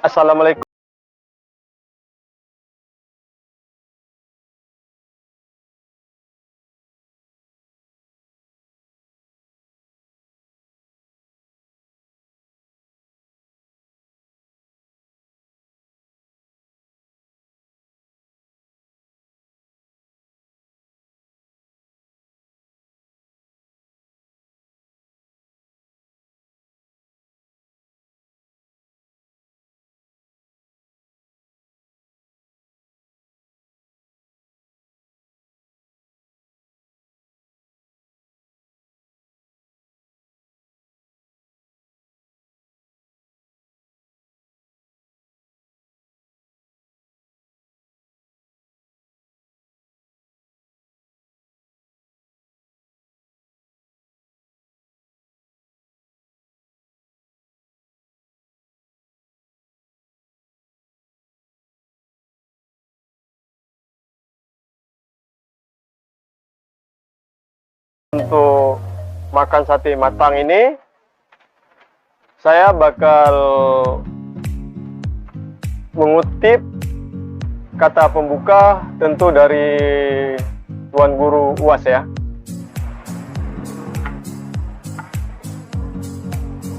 Assalamualaikum. Untuk makan sate matang ini, saya bakal mengutip kata pembuka tentu dari Tuan Guru UAS ya.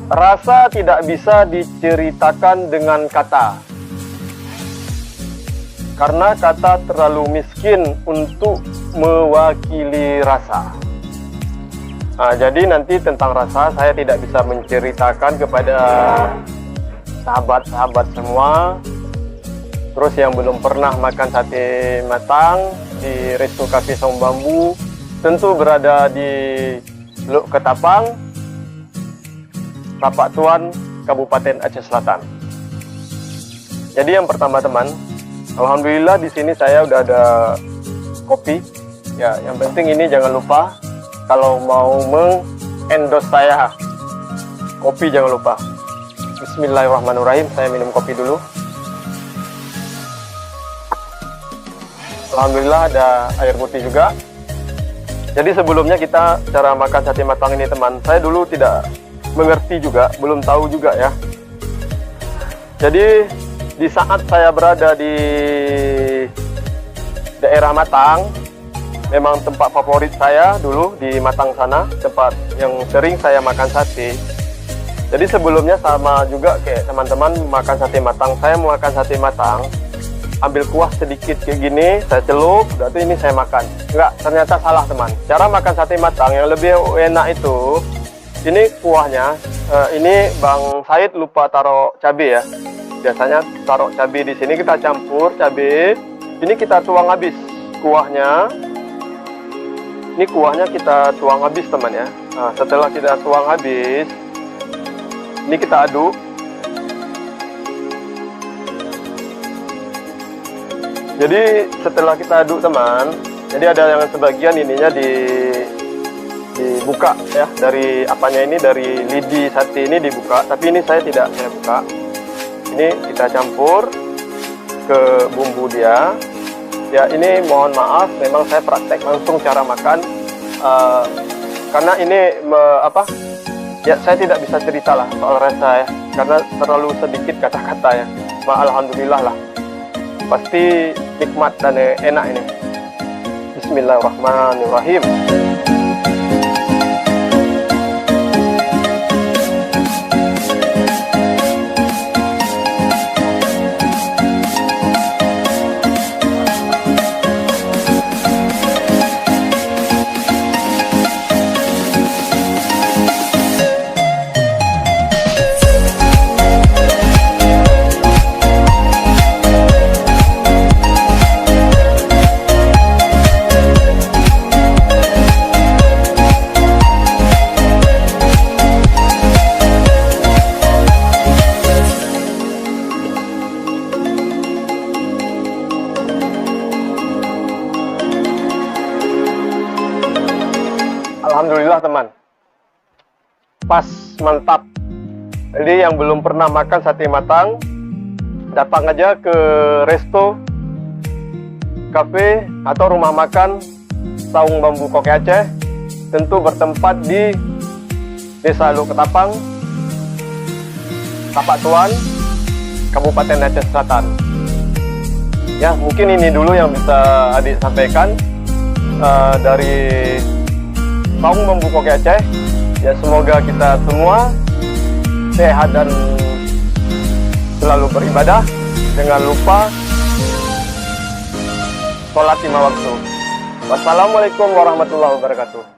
Rasa tidak bisa diceritakan dengan kata, karena kata terlalu miskin untuk mewakili rasa. Nah, jadi nanti tentang rasa saya tidak bisa menceritakan kepada sahabat-sahabat semua. Terus yang belum pernah makan sate matang di Resto Cafe Saung Bambu, tentu berada di Luk Ketapang, Tapak Tuan, Kabupaten Aceh Selatan. Jadi yang pertama teman, alhamdulillah di sini saya udah ada kopi. Ya, yang penting ini jangan lupa kalau mau meng-endorse saya, kopi jangan lupa. Bismillahirrahmanirrahim, saya minum kopi dulu. Alhamdulillah ada air putih juga. Jadi sebelumnya kita cara makan sate matang ini teman, saya dulu tidak mengerti juga, belum tahu juga ya. Jadi di saat saya berada di daerah Matang, memang tempat favorit saya dulu di Matang sana, tempat yang sering saya makan sate. Jadi sebelumnya sama juga kayak teman-teman makan sate matang, saya mau makan sate matang, ambil kuah sedikit kayak gini, saya celup, udah tuh ini saya makan. Enggak, ternyata salah teman. Cara makan sate matang yang lebih enak itu, ini kuahnya, ini Bang Said lupa taruh cabai ya. Biasanya taruh cabai di sini, kita campur cabai, ini kita tuang habis kuahnya. Ini kuahnya kita tuang habis teman ya. Nah, setelah kita tuang habis, ini kita aduk. Jadi setelah kita aduk teman, jadi ada yang sebagian ininya dibuka ya, dari apanya ini, dari lidi sate ini dibuka. Tapi ini saya buka. Ini kita campur ke bumbu dia. Ya ini mohon maaf, memang saya praktek langsung cara makan, karena ini ya saya tidak bisa cerita lah soal rasa ya, karena terlalu sedikit kata-kata ya. Alhamdulillah lah, pasti nikmat dan enak ini. Bismillahirrahmanirrahim. Alhamdulillah teman, pas, mantap. Jadi yang belum pernah makan sate matang, datang aja ke Resto Cafe atau rumah makan Saung Bambu Koke Aceh, tentu bertempat di Desa Luk Ketapang, Tapak Tuan, Kabupaten Aceh Selatan. Ya, mungkin ini dulu yang bisa adik sampaikan dari Saung Bambu Koke Aceh. Ya, semoga kita semua sehat dan selalu beribadah. Jangan lupa sholat 5 waktu. Wassalamualaikum warahmatullahi wabarakatuh.